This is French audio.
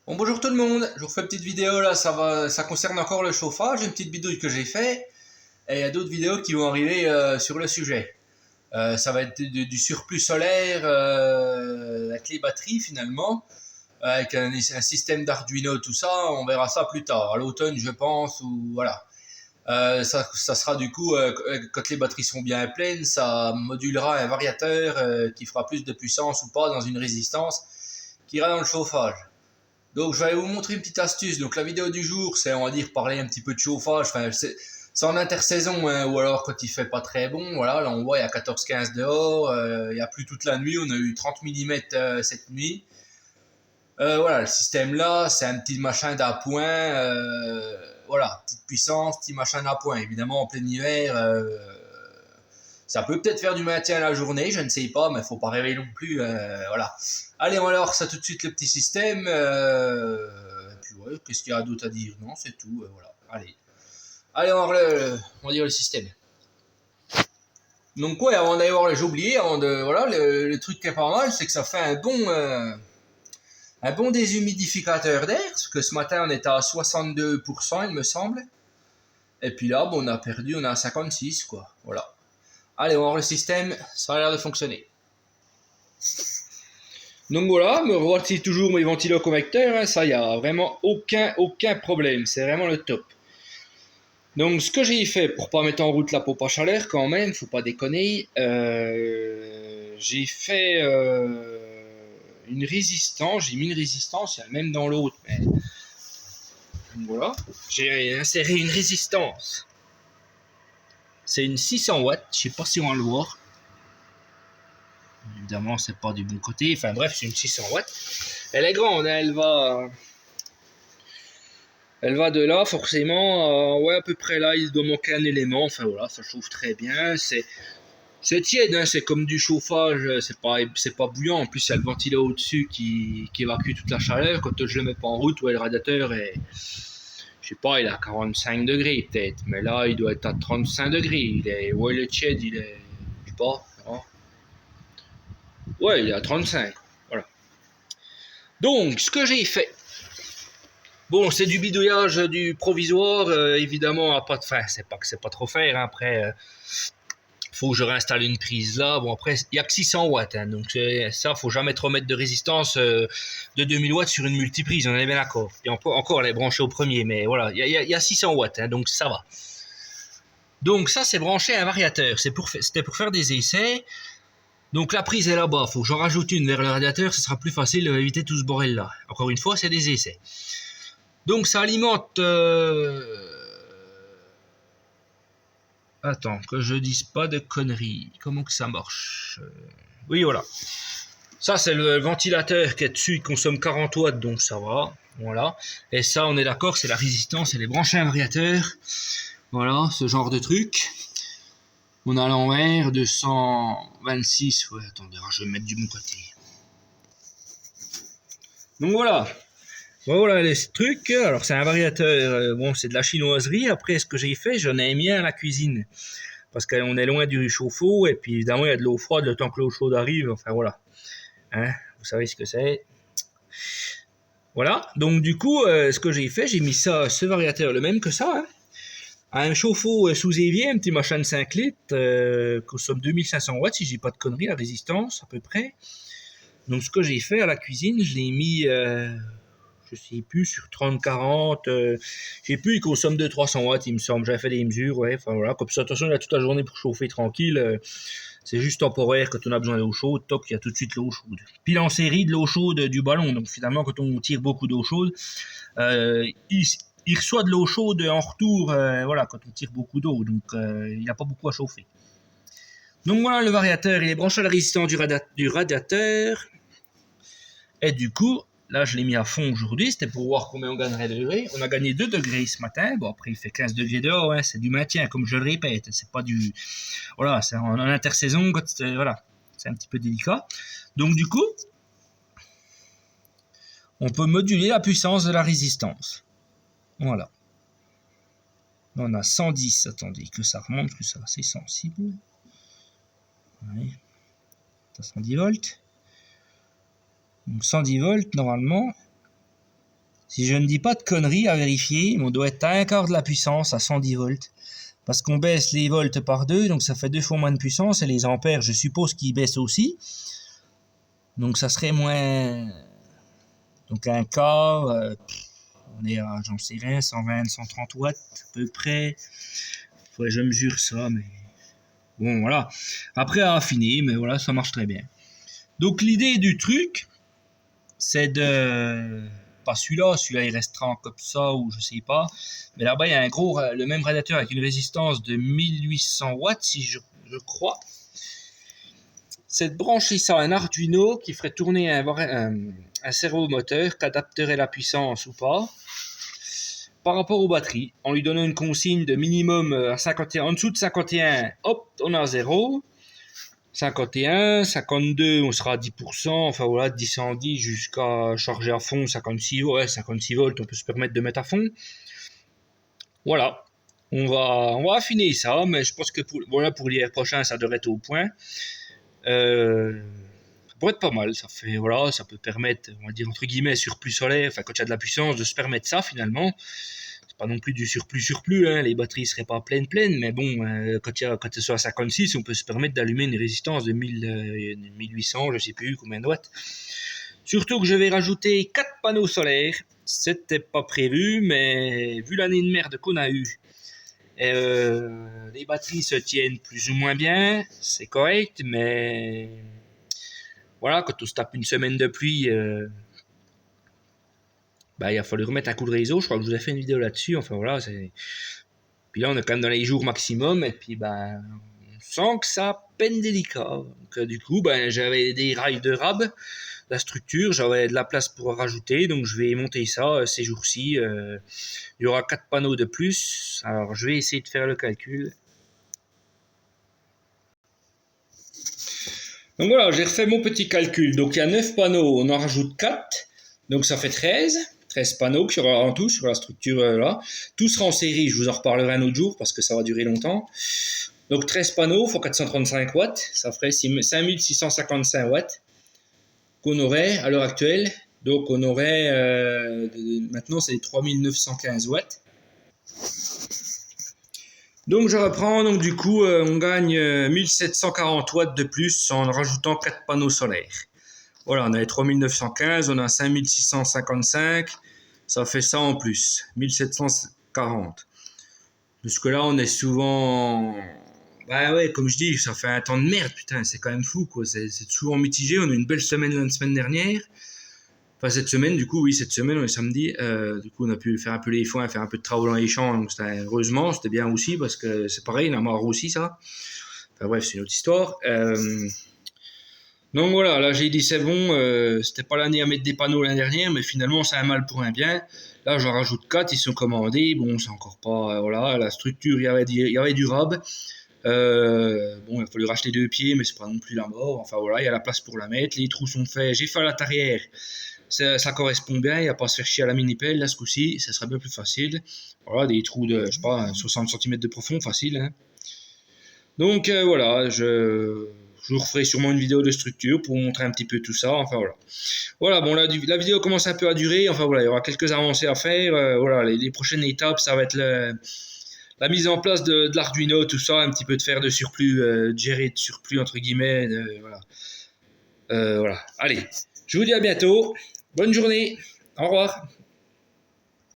Bon, bonjour tout le monde, je vous refais une petite vidéo là, ça concerne encore le chauffage, une petite bidouille que j'ai fait, et il y a d'autres vidéos qui vont arriver sur le sujet. Ça va être du surplus solaire avec les batteries finalement, avec un système d'Arduino, tout ça, on verra ça plus tard, à l'automne je pense, ou voilà. Ça sera du coup, quand les batteries seront bien pleines, ça modulera un variateur qui fera plus de puissance ou pas dans une résistance qui ira dans le chauffage. Donc je vais vous montrer une petite astuce. Donc la vidéo du jour, c'est on va dire parler un petit peu de chauffage. Enfin, c'est en intersaison hein, ou alors quand il fait pas très bon. Voilà, là on voit il y a 14-15 dehors, il y a plu toute la nuit. On a eu 30 mm cette nuit. Voilà, le système là, c'est un petit machin d'appoint. Voilà, petite puissance, petit machin d'appoint. Évidemment en plein hiver. Ça peut peut-être faire du maintien à la journée, je ne sais pas, mais faut pas rêver non plus. Voilà. Allez, on va voir ça tout de suite, le petit système. Et puis ouais, qu'est-ce qu'il y a d'autre à dire? Non, c'est tout. Voilà. Allez, on va dire le système. Donc ouais, avant d'aller voir, j'ai oublié, voilà, le truc qui est pas mal, c'est que ça fait un bon déshumidificateur d'air, parce que ce matin on était à 62%, il me semble. Et puis là, bon, on est à 56, quoi. Voilà. Allez, on va voir le système, ça a l'air de fonctionner. Donc voilà, me voici toujours mes ventiloconvecteurs, hein, ça y a vraiment aucun problème, c'est vraiment le top. Donc ce que j'ai fait pour pas mettre en route la pompe à chaleur quand même, faut pas déconner, j'ai fait une résistance, j'ai mis une résistance, il y a même dans l'autre, mais donc voilà, j'ai inséré une résistance. C'est une 600 watts, je sais pas si on va le voir. Évidemment, c'est pas du bon côté. Enfin bref, c'est une 600 watts. Elle est grande, hein, elle va de là, forcément. Ouais, à peu près là, il doit manquer un élément. Enfin voilà, ça chauffe très bien. C'est tiède, hein, c'est comme du chauffage. C'est pas bouillant. En plus, il y a le ventilateur au-dessus qui évacue toute la chaleur. Quand je le mets pas en route, ouais, le radiateur est. Je sais pas, il est à 45 degrés peut-être. Mais là, il doit être à 35 degrés. Ouais, le tiède, il est. Je sais pas. Hein. Ouais, il est à 35. Voilà. Donc, ce que j'ai fait. Bon, c'est du bidouillage du provisoire, évidemment, à pas de fin. C'est pas que c'est pas trop faire. Hein. Après, faut que je réinstalle une prise là. Bon, après, il y a que 600 watts. Hein, donc, ça, faut jamais trop mettre de résistance de 2000 watts sur une multiprise. On est bien d'accord. Et encore, elle est branchée au premier. Mais voilà, il y a 600 watts. Hein, donc, ça va. Donc, ça, c'est branché à un variateur. C'était pour faire des essais. Donc la prise est là-bas, faut que j'en rajoute une vers le radiateur, ce sera plus facile d'éviter tout ce bordel là. Encore une fois, c'est des essais. Donc ça alimente... Attends, que je dise pas de conneries. Comment que ça marche Oui, voilà. Ça, c'est le ventilateur qui est dessus, il consomme 40 watts, donc ça va. Voilà. Et ça, on est d'accord, c'est la résistance, elle est branchée à un variateur. Voilà, ce genre de truc. On a l'envers, 226. Ouais, attendez, je vais me mettre du bon côté. Donc voilà. Voilà les trucs. Alors c'est un variateur, bon c'est de la chinoiserie. Après ce que j'ai fait, j'en ai mis un à la cuisine. Parce qu'on est loin du chauffe-eau et puis évidemment il y a de l'eau froide le temps que l'eau chaude arrive. Enfin voilà. Hein, vous savez ce que c'est. Voilà. Donc du coup, ce que j'ai fait, j'ai mis ça, ce variateur, le même que ça, hein, à un chauffe-eau sous évier, un petit machin de 5 litres, consomme 2500 watts si j'ai pas de conneries, la résistance à peu près. Donc ce que j'ai fait à la cuisine, je l'ai mis... je sais plus, sur 30-40, je sais plus, il consomme 200-300 watts, il me semble, j'avais fait des mesures, ouais, enfin voilà, comme ça, attention, il a toute la journée pour chauffer tranquille, c'est juste temporaire, quand on a besoin d'eau chaude, toc, il y a tout de suite l'eau chaude. Pile en série de l'eau chaude du ballon, donc finalement, quand on tire beaucoup d'eau chaude, il reçoit de l'eau chaude en retour, voilà, quand on tire beaucoup d'eau, donc il n'y a pas beaucoup à chauffer. Donc voilà, le variateur, il est branché à la résistance du radiateur, et du coup, là, je l'ai mis à fond aujourd'hui, c'était pour voir combien on gagnerait de degrés. On a gagné 2 degrés ce matin. Bon, après, il fait 15 degrés dehors, hein, c'est du maintien, comme je le répète. C'est pas du... Voilà, c'est en intersaison, voilà, c'est un petit peu délicat. Donc, du coup, on peut moduler la puissance de la résistance. Voilà. On a 110, attendez, que ça remonte, que ça, c'est sensible. Ouais. 110 volts. Donc, 110 volts, normalement... Si je ne dis pas de conneries à vérifier, on doit être à un quart de la puissance à 110 volts. Parce qu'on baisse les volts par 2, donc ça fait 2 fois moins de puissance. Et les ampères, je suppose qu'ils baissent aussi. Donc ça serait moins... Donc un quart, on est à, j'en sais rien, 120, 130 watts à peu près. Faudrait que je mesure ça, mais... Bon, voilà. Après à affiner, mais voilà, ça marche très bien. Donc l'idée du truc, c'est de... Pas celui-là il restera comme ça ou je sais pas. Mais là-bas, il y a le même radiateur avec une résistance de 1800 watts, si je crois. C'est de brancher ça à un Arduino qui ferait tourner un servomoteur qui adapterait la puissance ou pas par rapport aux batteries. En lui donnant une consigne de minimum à 51, en dessous de 51, hop, on a 0. 51, 52, on sera à 10%, enfin voilà, 10 110 jusqu'à charger à fond, 56 volts, on peut se permettre de mettre à fond. Voilà, on va affiner ça, mais je pense que pour l'hiver prochain, ça devrait être au point. Ça pourrait être pas mal, ça peut permettre, on va dire entre guillemets, surplus solaire, enfin quand il y a de la puissance, de se permettre ça finalement. Pas non plus du surplus, hein. Les batteries seraient pas pleines, mais bon, quand elles sont à 56, on peut se permettre d'allumer une résistance de 1800, je sais plus combien de watts. Surtout que je vais rajouter 4 panneaux solaires. C'était pas prévu, mais vu l'année de merde qu'on a eue, les batteries se tiennent plus ou moins bien, c'est correct, mais voilà, quand on se tape une semaine de pluie, il a fallu remettre un coup de réseau. Je crois que je vous ai fait une vidéo là-dessus. Enfin voilà, puis là on est quand même dans les jours maximum et puis on sent que ça peine délicat. Donc du coup j'avais des rails de rab, la structure, j'avais de la place pour rajouter, donc je vais monter ça ces jours-ci. Il y aura 4 panneaux de plus. Alors je vais essayer de faire le calcul. Donc voilà, j'ai refait mon petit calcul. Donc il y a 9 panneaux, on en rajoute 4, donc ça fait 13 panneaux qu'il y aura en tout sur la structure là. Tout sera en série, je vous en reparlerai un autre jour parce que ça va durer longtemps. Donc 13 panneaux fois 435 watts, ça ferait 5655 watts qu'on aurait à l'heure actuelle. Donc on aurait, maintenant c'est 3915 watts. Donc je reprends, donc du coup on gagne 1740 watts de plus en rajoutant 4 panneaux solaires. Voilà, on avait 3915, on a 5655, ça fait ça en plus, 1740. Jusque là on est souvent... comme je dis, ça fait un temps de merde, putain, c'est quand même fou, quoi. C'est souvent mitigé, on a eu une belle semaine la semaine dernière. Enfin cette semaine, du coup, oui, cette semaine, on est samedi, du coup on a pu faire un peu les foins, faire un peu de travaux dans les champs, donc heureusement, c'était bien aussi, parce que c'est pareil, la mort aussi, ça. Enfin bref, c'est une autre histoire. Donc voilà, là j'ai dit c'est bon, c'était pas l'année à mettre des panneaux l'année dernière, mais finalement c'est un mal pour un bien. Là j'en rajoute 4, ils sont commandés, bon c'est encore pas, voilà, la structure, il y avait du rab. Il a fallu racheter 2 pieds, mais c'est pas non plus la mort, enfin voilà, il y a la place pour la mettre, les trous sont faits, j'ai fait à l'intérieur, ça correspond bien, il n'y a pas à se faire chier à la mini-pelle, là ce coup-ci, ça sera bien plus facile. Voilà, des trous de, je sais pas, 60 cm de profond, facile, hein. Donc voilà, je vous referai sûrement une vidéo de structure pour vous montrer un petit peu tout ça. Enfin voilà. Voilà, bon la vidéo commence un peu à durer. Enfin voilà, il y aura quelques avancées à faire. Voilà, les prochaines étapes, ça va être la mise en place de l'Arduino, tout ça, un petit peu de faire de surplus, de gérer de surplus entre guillemets. Voilà. Voilà. Allez, je vous dis à bientôt. Bonne journée. Au revoir.